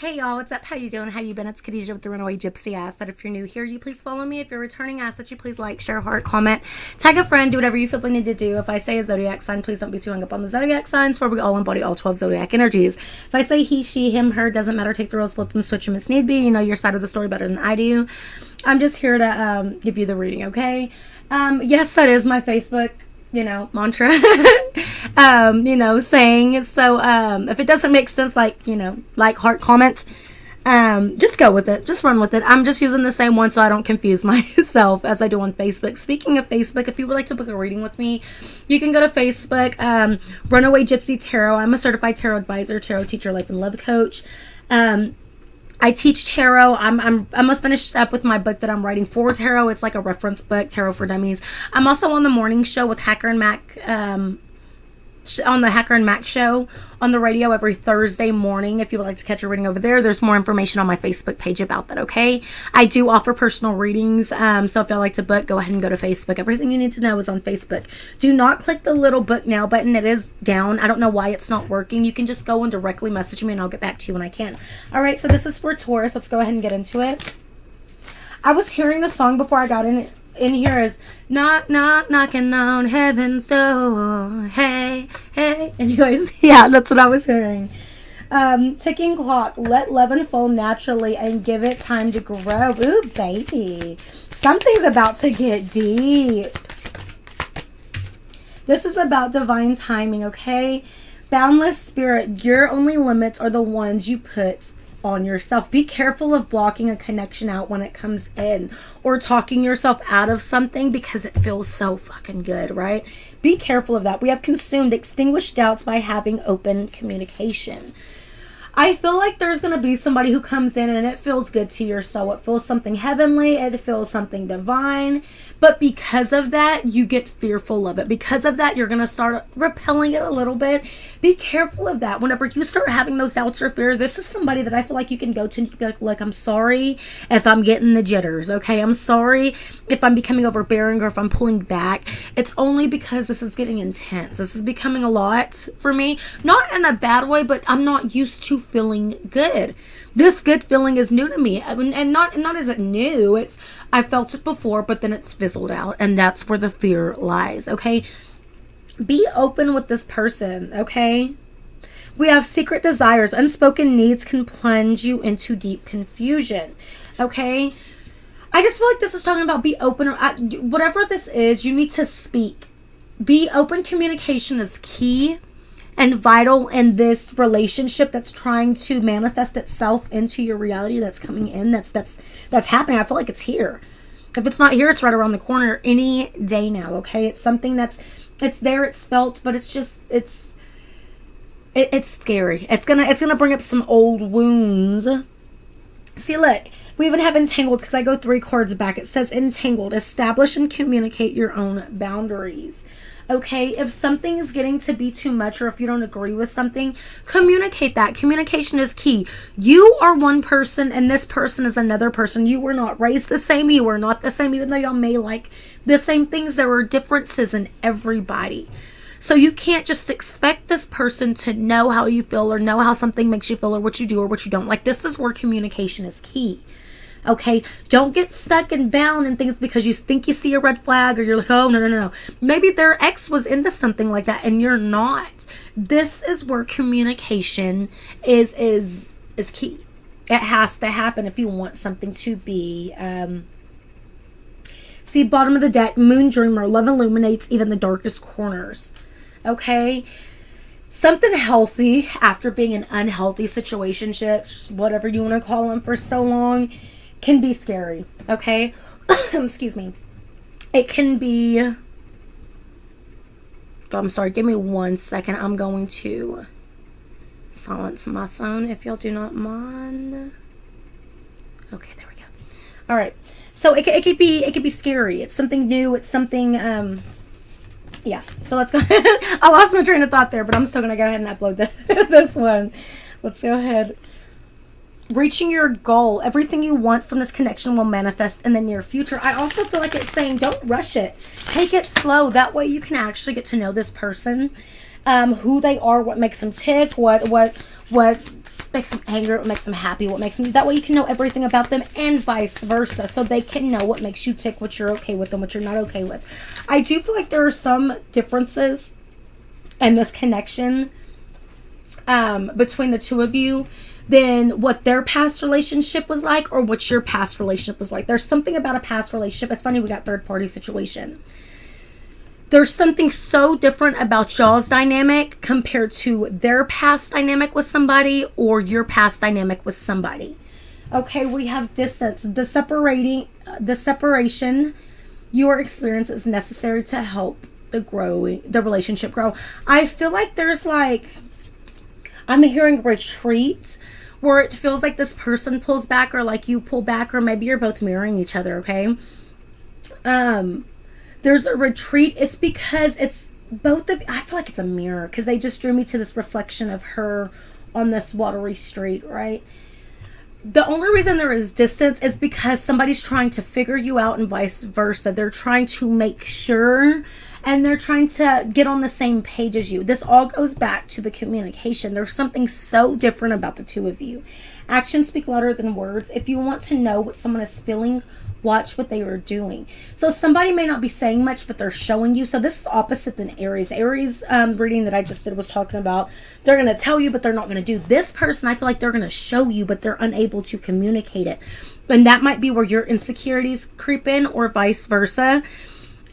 Hey y'all, what's up? How you doing? How you been? It's Khadijah with the Runaway Gypsy. I asked that if you're new here, you please follow me. If you're returning, I ask that you please like, share, heart, comment, tag a friend, do whatever you feel the need to do. If I say a zodiac sign, please don't be too hung up on the zodiac signs, for we all embody all 12 zodiac energies. If I say he, she, him, her, doesn't matter, take the roles, flip them, switch them as need be. You know your side of the story better than I do. I'm just here to give you the reading, okay? Yes, that is my Facebook mantra, saying. So, if it doesn't make sense, like heart, comment, just go with it. Just run with it. I'm just using the same one so I don't confuse myself as I do on Facebook. Speaking of Facebook, if you would like to book a reading with me, you can go to Facebook, Runaway Gypsy Tarot. I'm a certified tarot advisor, tarot teacher, life and love coach. I teach tarot. I'm almost finished up with my book that I'm writing for tarot. It's like a reference book, Tarot for Dummies. I'm also on the morning show with Hacker and Mac, on the Hacker and Mac show on the radio every Thursday morning. If you would like to catch a reading over there, there's more information on my Facebook page about that, okay? I do offer personal readings, so if y'all like to book, go ahead and go to Facebook. Everything you need to know is on Facebook. Do not click the little book now button. It is down. I don't know why it's not working. You can just go and directly message me and I'll get back to you when I can. All right, so this is for Taurus. Let's go ahead and get into it. I was hearing the song before I got in here is knock knock knocking on heaven's door, hey hey. Anyways, yeah, that's what I was hearing. Ticking clock, let love unfold naturally and give it time to grow. Ooh, baby, something's about to get deep. This is about divine timing, okay? Boundless spirit, your only limits are the ones you put on yourself. Be careful of blocking a connection out when it comes in, or talking yourself out of something because it feels so fucking good, right? Be careful of that. We have consumed extinguished doubts by having open communication. I feel like there's going to be somebody who comes in and it feels good to your soul. It feels something heavenly. It feels something divine. But because of that, you get fearful of it. Because of that, you're going to start repelling it a little bit. Be careful of that. Whenever you start having those doubts or fear, this is somebody that I feel like you can go to and you can be like, look, I'm sorry if I'm getting the jitters, okay? I'm sorry if I'm becoming overbearing or if I'm pulling back. It's only because this is getting intense. This is becoming a lot for me. Not in a bad way, but I'm not used to feeling good. This good feeling is new to me, and not is it new, it's I felt it before, but then it's fizzled out, and that's where the fear lies, okay? Be open with this person, okay? We have secret desires. Unspoken needs can plunge you into deep confusion, okay? I just feel like this is talking about be open, or whatever this is, you need to speak. Be open. Communication is key and vital in this relationship that's trying to manifest itself into your reality that's coming in, that's happening. I feel like it's here. If it's not here, it's right around the corner any day now, okay? It's something it's there, it's felt, but it's just, it's scary. It's gonna bring up some old wounds. See, look, we even have entangled, because I go 3 cards back. It says entangled. Establish and communicate your own boundaries. Okay, if something is getting to be too much, or if you don't agree with something, communicate that. Communication is key. You are one person and this person is another person. You were not raised the same. You are not the same, even though y'all may like the same things. There are differences in everybody. So you can't just expect this person to know how you feel or know how something makes you feel or what you do or what you don't. Like, this is where communication is key. Okay, don't get stuck and bound in things because you think you see a red flag, or you're like, oh, no. Maybe their ex was into something like that and you're not. This is where communication is key. It has to happen if you want something to be. See, bottom of the deck, Moon Dreamer. Love illuminates even the darkest corners. Okay, something healthy after being in unhealthy situationships, whatever you want to call them, for so long, can be scary, okay? Excuse me. It can be... Oh, I'm sorry. Give me 1 second. I'm going to silence my phone if y'all do not mind. Okay, there we go. All right. So it could be scary. It's something new. It's something... Yeah. So let's go. I lost my train of thought there, but I'm still going to go ahead and upload this one. Let's go ahead. Reaching your goal. Everything you want from this connection will manifest in the near future. I also feel like it's saying don't rush it. Take it slow. That way you can actually get to know this person, who they are, what makes them tick, what makes them angry, what makes them happy, what makes them, that way you can know everything about them, and vice versa, so they can know what makes you tick, what you're okay with and what you're not okay with. I do feel like there are some differences in this connection between the two of you than what their past relationship was like or what your past relationship was like. There's something about a past relationship. It's funny we got third party situation. There's something so different about y'all's dynamic compared to their past dynamic with somebody or your past dynamic with somebody. Okay, we have distance. The separation your experience is necessary to help the relationship grow. I feel like there's like, I'm hearing retreat, where it feels like this person pulls back or like you pull back, or maybe you're both mirroring each other, okay? There's a retreat. It's because it's both of, I feel like it's a mirror because they just drew me to this reflection of her on this watery street, right? The only reason there is distance is because somebody's trying to figure you out and vice versa. They're trying to make sure, and they're trying to get on the same page as you. This all goes back to the communication. There's something so different about the two of you. Actions speak louder than words. If you want to know what someone is feeling, watch what they are doing. So somebody may not be saying much, but they're showing you. So this is opposite than Aries. Aries reading that I just did was talking about they're going to tell you, but they're not going to do. This person, I feel like they're going to show you, but they're unable to communicate it. And that might be where your insecurities creep in, or vice versa.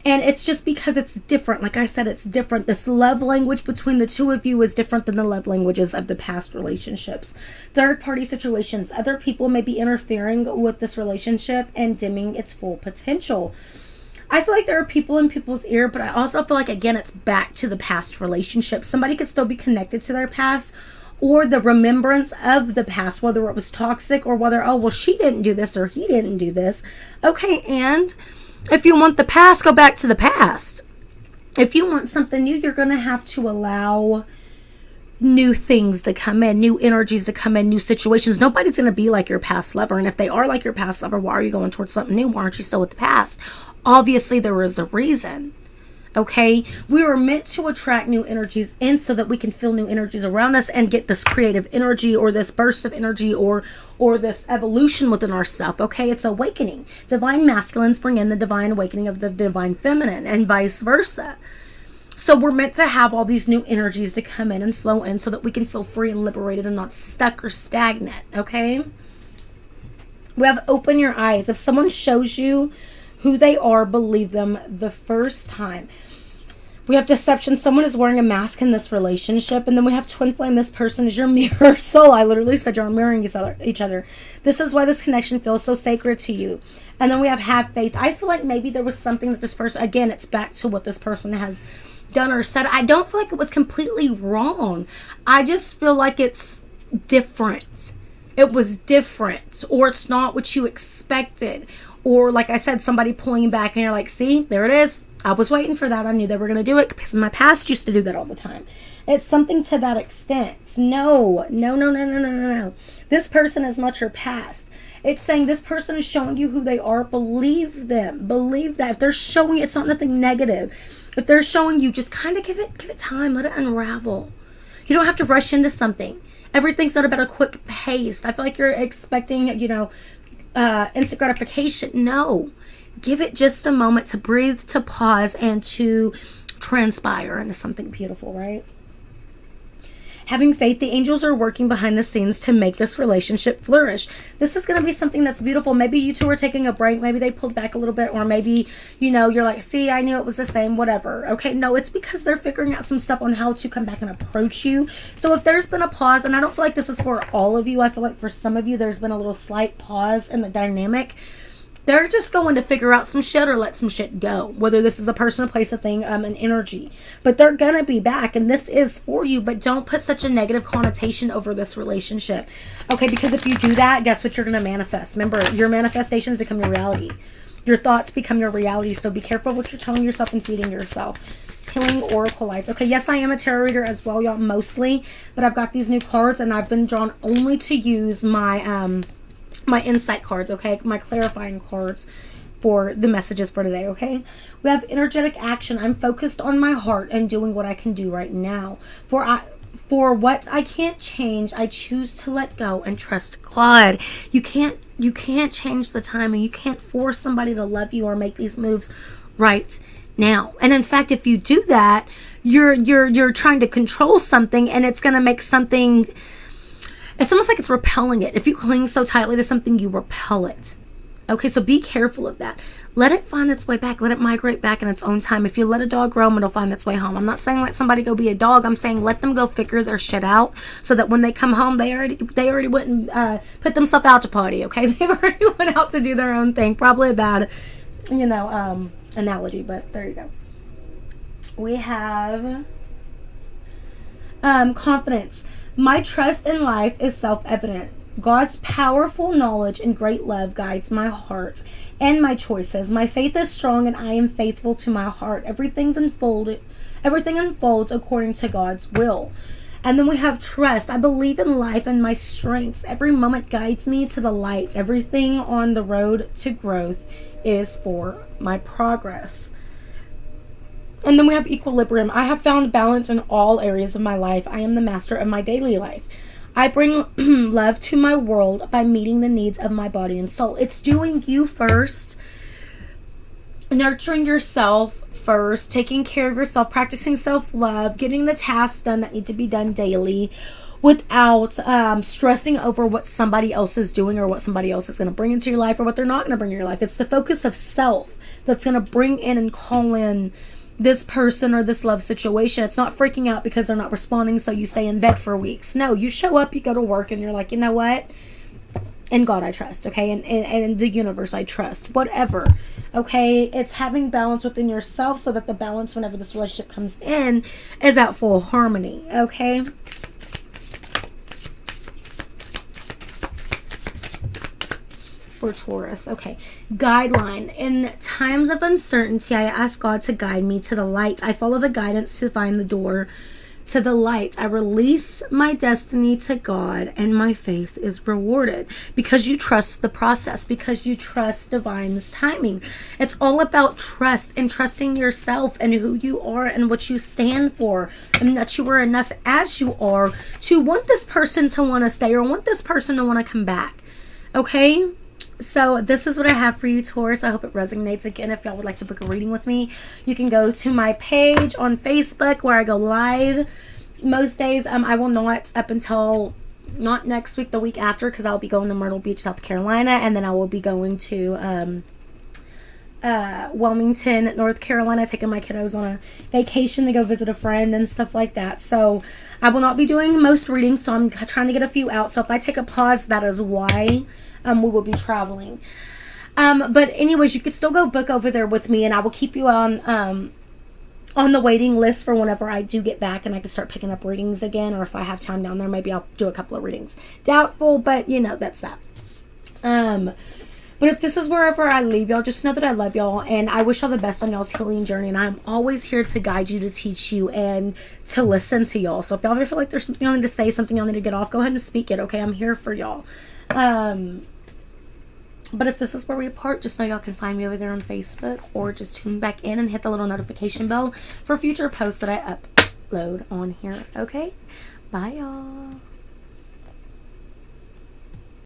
And it's just because it's different. Like I said, it's different. This love language between the two of you is different than the love languages of the past relationships. Third party situations. Other people may be interfering with this relationship and dimming its full potential. I feel like there are people in people's ear, but I also feel like, again, it's back to the past relationship. Somebody could still be connected to their past, or the remembrance of the past, whether it was toxic or whether, oh, well, she didn't do this or he didn't do this. Okay, and if you want the past, go back to the past. If you want something new, you're going to have to allow new things to come in, new energies to come in, new situations. Nobody's going to be like your past lover. And if they are like your past lover, why are you going towards something new? Why aren't you still with the past? Obviously, there is a reason. Okay, we were meant to attract new energies in so that we can feel new energies around us and get this creative energy, or this burst of energy, or this evolution within ourselves. Okay, it's awakening. Divine masculines bring in the divine awakening of the divine feminine, and vice versa. So we're meant to have all these new energies to come in and flow in so that we can feel free and liberated and not stuck or stagnant. Okay, we have open your eyes. If someone shows you who they are, believe them the first time. We have deception. Someone is wearing a mask in this relationship. And then we have twin flame. This person is your mirror soul. I literally said you're mirroring each other. This is why this connection feels so sacred to you. And then we have faith. I feel like maybe there was something that this person, again, it's back to what this person has done or said. I don't feel like it was completely wrong. I just feel like it's different. It was different, or it's not what you expected. Or like I said, somebody pulling back and you're like, see, there it is. I was waiting for that. I knew they were going to do it because my past used to do that all the time. It's something to that extent. No. This person is not your past. It's saying this person is showing you who they are. Believe them. Believe that. If they're showing you, it's not nothing negative. If they're showing you, just kind of give it time. Let it unravel. You don't have to rush into something. Everything's not about a quick pace. I feel like you're expecting, instant gratification. No, give it just a moment to breathe, to pause, and to transpire into something beautiful, right? Having faith, the angels are working behind the scenes to make this relationship flourish. This is going to be something that's beautiful. Maybe you two are taking a break. Maybe they pulled back a little bit, or maybe, you're like, see, I knew it was the same, whatever. Okay, no, it's because they're figuring out some stuff on how to come back and approach you. So if there's been a pause, and I don't feel like this is for all of you, I feel like for some of you, there's been a little slight pause in the dynamic. They're just going to figure out some shit or let some shit go. Whether this is a person, a place, a thing, an energy. But they're going to be back. And this is for you. But don't put such a negative connotation over this relationship. Okay, because if you do that, guess what you're going to manifest? Remember, your manifestations become your reality. Your thoughts become your reality. So be careful what you're telling yourself and feeding yourself. Healing Oracle Lights. Okay, yes, I am a tarot reader as well, y'all, mostly. But I've got these new cards. And I've been drawn only to use my insight cards, okay? My clarifying cards for the messages for today, okay? We have energetic action. I'm focused on my heart and doing what I can do right now. For what I can't change, I choose to let go and trust God. You can't change the timing. You can't force somebody to love you or make these moves right now. And in fact, if you do that, you're trying to control something, and it's going to make something, it's almost like it's repelling it. If you cling so tightly to something, you repel it. Okay, so be careful of that. Let it find its way back. Let it migrate back in its own time. If you let a dog roam, it'll find its way home. I'm not saying let somebody go be a dog. I'm saying let them go figure their shit out, so that when they come home, they already went and put themselves out to party. Okay, they've already went out to do their own thing. Probably a bad, analogy, but there you go. We have confidence. My trust in life is self-evident. God's powerful knowledge and great love guides my heart and my choices. My faith is strong, and I am faithful to my heart. Everything unfolds according to God's will. And then we have trust. I believe in life and my strengths. Every moment guides me to the light. Everything on the road to growth is for my progress. And then we have equilibrium. I have found balance in all areas of my life. I am the master of my daily life. I bring love to my world by meeting the needs of my body and soul. It's doing you first, nurturing yourself first, taking care of yourself, practicing self-love, getting the tasks done that need to be done daily without stressing over what somebody else is doing or what somebody else is going to bring into your life or what they're not going to bring into your life. It's the focus of self that's going to bring in and call in this person or this love situation. It's not freaking out because they're not responding, so you stay in bed for weeks. No, you show up, you go to work, and you're like, you know what? In God I trust, okay? And in the universe I trust. Whatever, okay? It's having balance within yourself so that the balance whenever this relationship comes in is at full harmony, okay? For Taurus. Okay. Guideline. In times of uncertainty, I ask God to guide me to the light. I follow the guidance to find the door to the light. I release my destiny to God, and my faith is rewarded. Because you trust the process, because you trust divine's timing. It's all about trust and trusting yourself and who you are and what you stand for, and that you are enough as you are to want this person to want to stay or want this person to want to come back. Okay? So this is what I have for you, Taurus. I hope it resonates. Again, if y'all would like to book a reading with me, you can go to my page on Facebook where I go live most days. I will not up until not next week, the week after, because I'll be going to Myrtle Beach, South Carolina, and then I will be going to Wilmington, North Carolina, taking my kiddos on a vacation to go visit a friend and stuff like that. So I will not be doing most readings, so I'm trying to get a few out. So if I take a pause, that is why. We will be traveling. But anyways, you could still go book over there with me, and I will keep you on the waiting list for whenever I do get back and I can start picking up readings again, or if I have time down there, maybe I'll do a couple of readings. Doubtful, but that's that. But if this is wherever I leave y'all, just know that I love y'all, and I wish y'all the best on y'all's healing journey, and I'm always here to guide you, to teach you, and to listen to y'all. So if y'all ever feel like there's something y'all need to say, something y'all need to get off, go ahead and speak it, okay? I'm here for y'all. But if this is where we part, just know y'all can find me over there on Facebook, or just tune back in and hit the little notification bell for future posts that I upload on here. Okay? Bye, y'all.